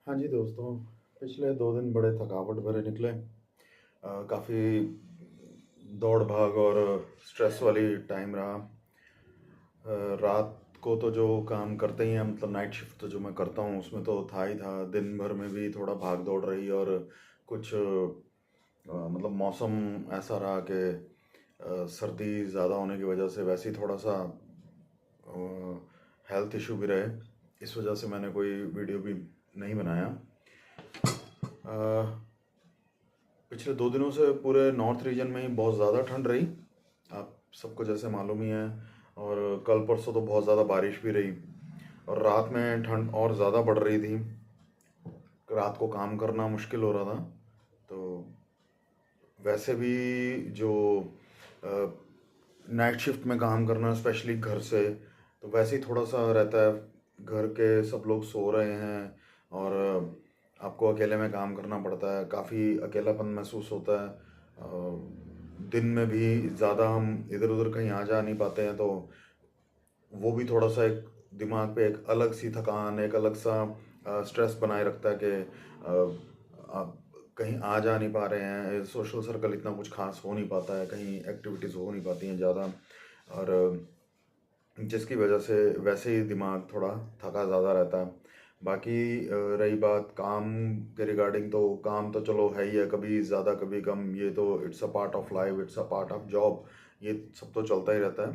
हाँ जी दोस्तों, पिछले 2 दिन बड़े थकावट भरे निकले। काफ़ी दौड़ भाग और स्ट्रेस वाली टाइम रहा। रात को तो जो काम करते ही हैं, मतलब नाइट शिफ्ट तो जो मैं करता हूँ उसमें तो था ही था। दिन भर में भी थोड़ा भाग दौड़ रही और कुछ मतलब मौसम ऐसा रहा कि सर्दी ज़्यादा होने की वजह से वैसे ही थोड़ा सा हेल्थ इशू भी रहे। इस वजह से मैंने कोई वीडियो भी नहीं बनाया। पिछले 2 दिनों से पूरे नॉर्थ रीजन में ही बहुत ज़्यादा ठंड रही, आप सबको जैसे मालूम ही है। और कल परसों तो बहुत ज़्यादा बारिश भी रही और रात में ठंड और ज़्यादा बढ़ रही थी। रात को काम करना मुश्किल हो रहा था। तो वैसे भी जो नाइट शिफ्ट में काम करना स्पेशली घर से, तो वैसे ही थोड़ा सा रहता है। घर के सब लोग सो रहे हैं और आपको अकेले में काम करना पड़ता है, काफ़ी अकेलापन महसूस होता है। दिन में भी ज़्यादा हम इधर उधर कहीं आ जा नहीं पाते हैं, तो वो भी थोड़ा सा एक दिमाग पे एक अलग सी थकान, एक अलग सा स्ट्रेस बनाए रखता है कि आप कहीं आ जा नहीं पा रहे हैं, सोशल सर्कल इतना कुछ खास हो नहीं पाता है, कहीं एक्टिविटीज़ हो नहीं पाती हैं ज़्यादा। और जिसकी वजह से वैसे ही दिमाग थोड़ा थका ज़्यादा रहता है। बाकी रही बात काम के रिगार्डिंग, तो काम तो चलो है ही है, कभी ज़्यादा कभी कम, ये तो it's a part of life, it's a part of job, ये सब तो चलता ही रहता है।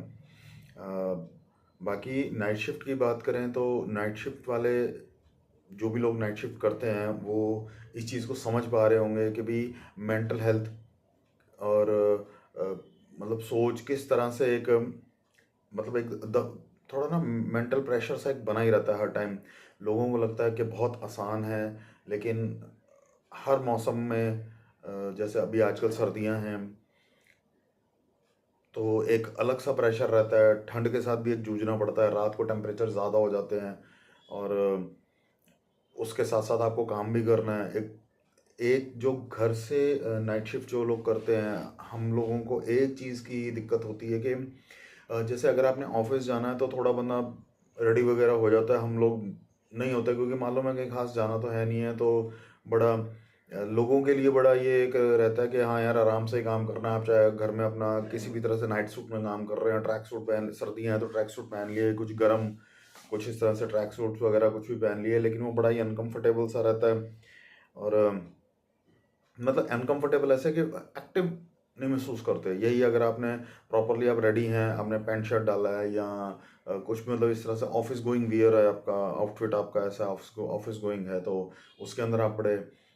बाकी नाइट शिफ्ट की बात करें तो नाइट शिफ्ट वाले जो भी लोग नाइट शिफ्ट करते हैं वो इस चीज़ को समझ पा रहे होंगे कि भी मेंटल हेल्थ और अ, मतलब सोच किस तरह से एक मतलब थोड़ा ना मेंटल प्रेशर सा एक बना ही रहता है हर टाइम। लोगों को लगता है कि बहुत आसान है, लेकिन हर मौसम में जैसे अभी आजकल सर्दियां हैं तो एक अलग सा प्रेशर रहता है, ठंड के साथ भी एक जूझना पड़ता है, रात को टेम्परेचर ज़्यादा हो जाते हैं और उसके साथ साथ आपको काम भी करना है। एक एक जो घर से नाइट शिफ्ट जो लोग करते हैं, हम लोगों को एक चीज़ की दिक्कत होती है कि जैसे अगर आपने ऑफिस जाना है तो थोड़ा बंदा रेडी वगैरह हो जाता है, हम लोग नहीं होता क्योंकि मालूम है कहीं खास जाना तो है नहीं है। तो बड़ा लोगों के लिए बड़ा ये एक रहता है कि हाँ यार आराम से ही काम करना है। आप चाहे घर में अपना किसी भी तरह से नाइट सूट में काम कर रहे हैं, ट्रैक सूट पहन, सर्दियाँ हैं तो ट्रैक सूट पहन लिए, कुछ गर्म कुछ इस तरह से ट्रैक सूट्स वगैरह कुछ भी पहन लिए, लेकिन वो बड़ा ही अनकंफर्टेबल सा रहता है। और मतलब अनकंफर्टेबल ऐसे कि एक्टिव नहीं महसूस करते। यही अगर आपने प्रॉपरली आप रेडी हैं, आपने पैंट शर्ट डाला है या कुछ भी मतलब इस तरह से ऑफिस गोइंग वियर है, आपका आउटफिट आपका ऐसा ऑफिस गोइंग है, तो उसके अंदर आप बड़े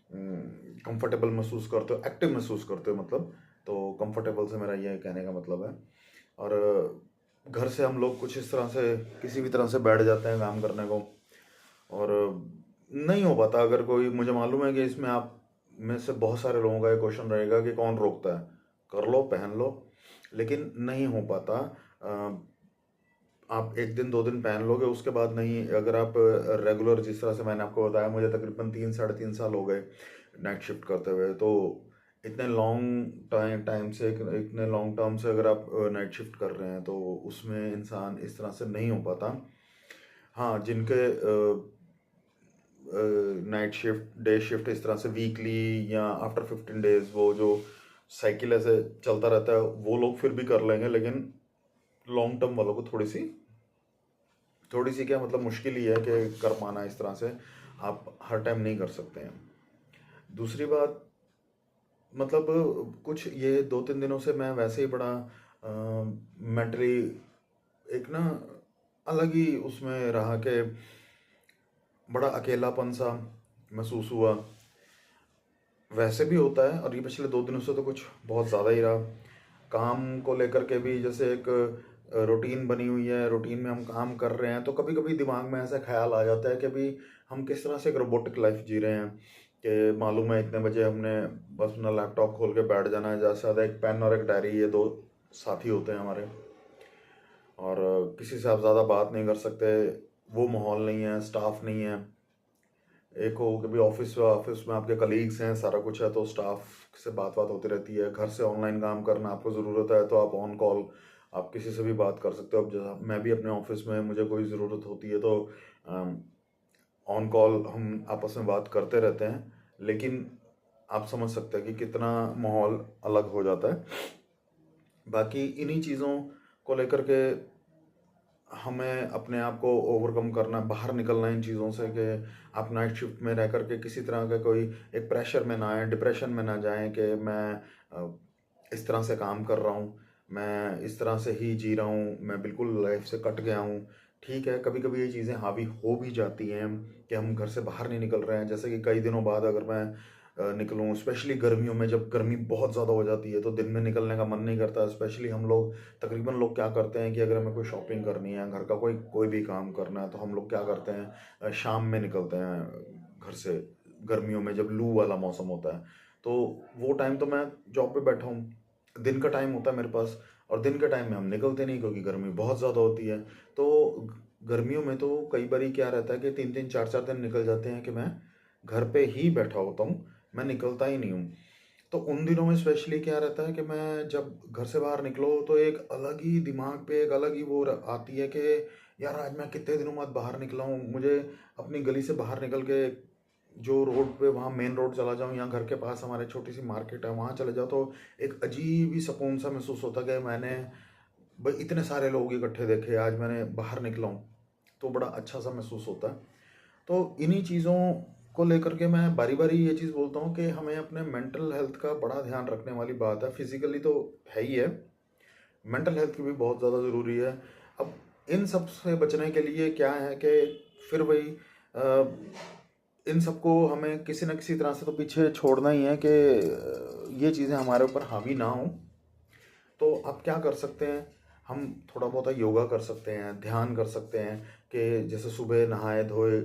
कंफर्टेबल महसूस करते हो, एक्टिव महसूस करते हो मतलब। तो कंफर्टेबल से मेरा ये कहने का मतलब है। और घर से हम लोग कुछ इस तरह से किसी भी तरह से बैठ जाते हैं काम करने को और नहीं हो पाता। अगर कोई, मुझे मालूम है कि इसमें आप में से बहुत सारे लोगों का ये क्वेश्चन रहेगा कि कौन रोकता है, कर लो पहन लो, लेकिन नहीं हो पाता। आप एक दिन 2 दिन पहन लोगे, उसके बाद नहीं। अगर आप रेगुलर, जिस तरह से मैंने आपको बताया, मुझे तकरीबन 3 साढ़े 3 साल हो गए नाइट शिफ्ट करते हुए, तो इतने लॉन्ग टाइम से इतने लॉन्ग टर्म से अगर आप नाइट शिफ्ट कर रहे हैं तो उसमें इंसान इस तरह से नहीं हो पाता। हाँ, जिनके नाइट शिफ्ट डे शिफ्ट इस तरह से वीकली या आफ्टर 15 डेज वो जो साइकिल ऐसे चलता रहता है, वो लोग फिर भी कर लेंगे, लेकिन लॉन्ग टर्म वालों को थोड़ी सी क्या मतलब मुश्किल ही है कि कर पाना इस तरह से। आप हर टाइम नहीं कर सकते हैं। दूसरी बात, मतलब कुछ ये 2 3 दिनों से मैं वैसे ही बड़ा मेंटली एक ना अलग ही उसमें रहा कि बड़ा अकेलापन सा महसूस हुआ। वैसे भी होता है और ये पिछले 2 दिनों से तो कुछ बहुत ज़्यादा ही रहा। काम को लेकर के भी जैसे एक रूटीन बनी हुई है, रूटीन में हम काम कर रहे हैं, तो कभी कभी दिमाग में ऐसा ख्याल आ जाता है कि भाई हम किस तरह से एक रोबोटिक लाइफ जी रहे हैं कि मालूम है इतने बजे हमने बस अपना लैपटॉप खोल के बैठ जाना है, ज़्यादा से ज़्यादा एक पेन और एक डायरी, ये दो साथी होते हैं हमारे। और किसी से आप ज़्यादा बात नहीं कर सकते, वो माहौल नहीं है, स्टाफ नहीं है। एक हो कि भी ऑफिस में आपके कलीग्स हैं, सारा कुछ है, तो स्टाफ से बात बात होती रहती है। घर से ऑनलाइन काम करना, आपको ज़रूरत है तो आप ऑन कॉल आप किसी से भी बात कर सकते हो। अब जैसा मैं भी अपने ऑफिस में, मुझे कोई ज़रूरत होती है तो ऑन कॉल हम आपस में बात करते रहते हैं, लेकिन आप समझ सकते हैं कि कितना माहौल अलग हो जाता है। बाकी इन्हीं चीज़ों को लेकर के हमें अपने आप को ओवरकम करना, बाहर निकलना इन चीज़ों से, कि आप नाइट शिफ्ट में रह कर के किसी तरह का कोई एक प्रेशर में ना आए, डिप्रेशन में ना जाएं कि मैं इस तरह से काम कर रहा हूँ, मैं इस तरह से ही जी रहा हूँ, मैं बिल्कुल लाइफ से कट गया हूँ। ठीक है, कभी कभी ये चीज़ें हावी हो भी जाती हैं कि हम घर से बाहर नहीं निकल रहे हैं। जैसे कि कई दिनों बाद अगर मैं निकलूँ, स्पेशली गर्मियों में जब गर्मी बहुत ज़्यादा हो जाती है तो दिन में निकलने का मन नहीं करता। स्पेशली हम लोग, तकरीबन लोग क्या करते हैं कि अगर हमें कोई शॉपिंग करनी है, घर का कोई कोई भी काम करना है, तो हम लोग क्या करते हैं, शाम में निकलते हैं घर से, गर्मियों में जब लू वाला मौसम होता है। तो वो टाइम तो मैं जॉब पे बैठा हूँ, दिन का टाइम होता है मेरे पास, और दिन के टाइम में हम निकलते नहीं क्योंकि गर्मी बहुत ज़्यादा होती है। तो गर्मियों में तो कई बार क्या रहता है कि 3-3 4-4 दिन निकल जाते हैं कि मैं घर पे ही बैठा होता हूँ, मैं निकलता ही नहीं हूँ। तो उन दिनों में स्पेशली क्या रहता है कि मैं जब घर से बाहर निकलो तो एक अलग ही दिमाग पे एक अलग ही आती है कि यार आज मैं कितने दिनों बाद बाहर निकला हूँ, मुझे अपनी गली से बाहर निकल के जो रोड पे, वहाँ मेन रोड चला जाऊँ, या घर के पास हमारे छोटी सी मार्केट है वहाँ चले जाओ, तो एक अजीब ही सुकून सा महसूस होता है कि मैंने भाई इतने सारे लोग इकट्ठे देखे, आज मैंने बाहर निकला हूँ, तो बड़ा अच्छा सा महसूस होता है। तो इन्हीं चीज़ों को लेकर के मैं बारी बारी ये चीज़ बोलता हूँ कि हमें अपने मेंटल हेल्थ का बड़ा ध्यान रखने वाली बात है। फिजिकली तो है ही है, मेंटल हेल्थ की भी बहुत ज़्यादा ज़रूरी है। अब इन सब से बचने के लिए क्या है कि फिर वही इन सबको हमें किसी न किसी तरह से तो पीछे छोड़ना ही है कि ये चीज़ें हमारे ऊपर हावी ना हो। तो आप क्या कर सकते हैं, हम थोड़ा बहुत योगा कर सकते हैं, ध्यान कर सकते हैं, कि जैसे सुबह नहाए धोए,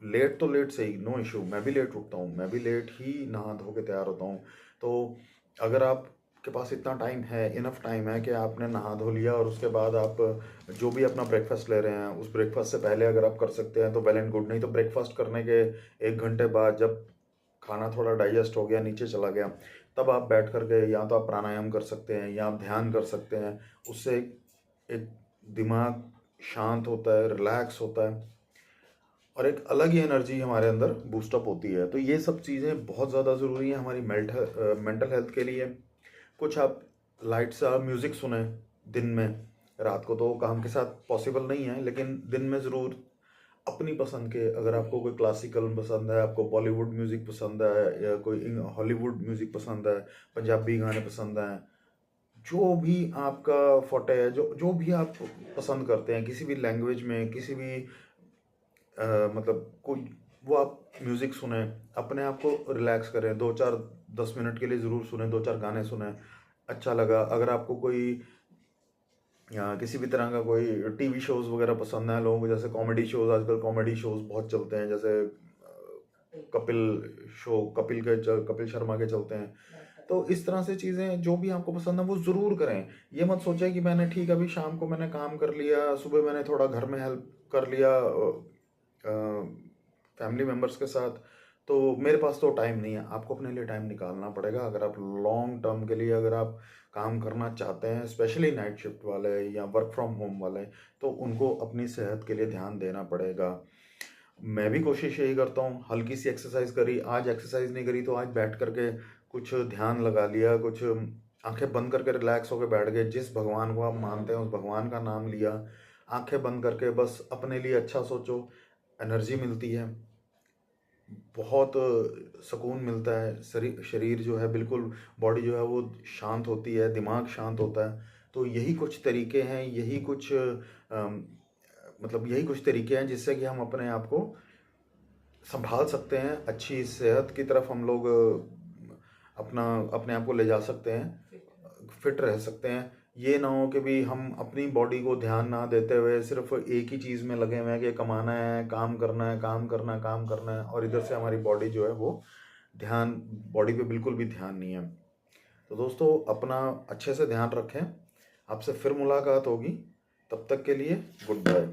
लेट तो लेट से ही, नो इशू, मैं भी लेट उठता हूँ, मैं भी लेट ही नहा धो के तैयार होता हूँ। तो अगर आपके पास इतना टाइम है, इनफ टाइम है कि आपने नहा धो लिया और उसके बाद आप जो भी अपना ब्रेकफास्ट ले रहे हैं, उस ब्रेकफास्ट से पहले अगर आप कर सकते हैं तो वेल एंड गुड। नहीं तो ब्रेकफास्ट करने के 1 घंटे बाद, जब खाना थोड़ा डाइजेस्ट हो गया, नीचे चला गया, तब आप बैठ कर के या तो आप प्राणायाम कर सकते हैं या आप ध्यान कर सकते हैं। उससे एक दिमाग शांत होता है, रिलैक्स होता है, और एक अलग ही एनर्जी हमारे अंदर बूस्टअप होती है। तो ये सब चीज़ें बहुत ज़्यादा ज़रूरी हैं हमारी मेंटल हेल्थ के लिए। कुछ आप लाइट सा म्यूज़िक सुने दिन में, रात को तो काम के साथ पॉसिबल नहीं है, लेकिन दिन में ज़रूर अपनी पसंद के, अगर आपको कोई क्लासिकल पसंद है, आपको बॉलीवुड म्यूज़िक पसंद है, या कोई हॉलीवुड म्यूज़िक पसंद है, पंजाबी गाने पसंद हैं, जो भी आपका फोटे है, जो जो भी आप पसंद करते हैं, किसी भी लैंग्वेज में, किसी भी मतलब कोई, वो आप म्यूज़िक सुने, अपने आप को रिलैक्स करें, 2-4 10 मिनट के लिए ज़रूर सुने, 2-4 गाने सुने, अच्छा लगा। अगर आपको कोई या किसी भी तरह का कोई टीवी शोज़ वगैरह पसंद है लोगों को, जैसे कॉमेडी शोज़, आजकल कॉमेडी शोज़ बहुत चलते हैं, जैसे कपिल शो, कपिल शर्मा के चलते हैं। तो इस तरह से चीज़ें जो भी आपको पसंद है वो ज़रूर करें। ये मत सोचें कि मैंने ठीक अभी शाम को मैंने काम कर लिया, सुबह मैंने थोड़ा घर में हेल्प कर लिया फैमिली मेम्बर्स के साथ, तो मेरे पास तो टाइम नहीं है। आपको अपने लिए टाइम निकालना पड़ेगा। अगर आप लॉन्ग टर्म के लिए अगर आप काम करना चाहते हैं, स्पेशली नाइट शिफ्ट वाले या वर्क फ्रॉम होम वाले, तो उनको अपनी सेहत के लिए ध्यान देना पड़ेगा। मैं भी कोशिश यही करता हूँ, हल्की सी एक्सरसाइज करी, आज एक्सरसाइज नहीं करी तो आज बैठ करके कुछ ध्यान लगा लिया, कुछ आंखें बंद करके रिलैक्स होकर बैठ गए, जिस भगवान को आप मानते हैं उस भगवान का नाम लिया, आंखें बंद करके बस अपने लिए अच्छा सोचो, एनर्जी मिलती है, बहुत सुकून मिलता है, शरीर शरीर जो है बिल्कुल, बॉडी जो है वो शांत होती है, दिमाग शांत होता है। तो यही कुछ तरीके हैं, यही कुछ मतलब यही कुछ तरीके हैं जिससे कि हम अपने आप को संभाल सकते हैं, अच्छी सेहत की तरफ हम लोग अपना अपने आप को ले जा सकते हैं, फिट रह सकते हैं। ये ना हो कि भी हम अपनी बॉडी को ध्यान ना देते हुए सिर्फ एक ही चीज़ में लगे हुए हैं कि कमाना है, काम करना है, काम करना है, काम करना है, और इधर से हमारी बॉडी जो है वो ध्यान, बॉडी पे बिल्कुल भी ध्यान नहीं है। तो दोस्तों, अपना अच्छे से ध्यान रखें। आपसे फिर मुलाकात होगी, तब तक के लिए गुड बाय।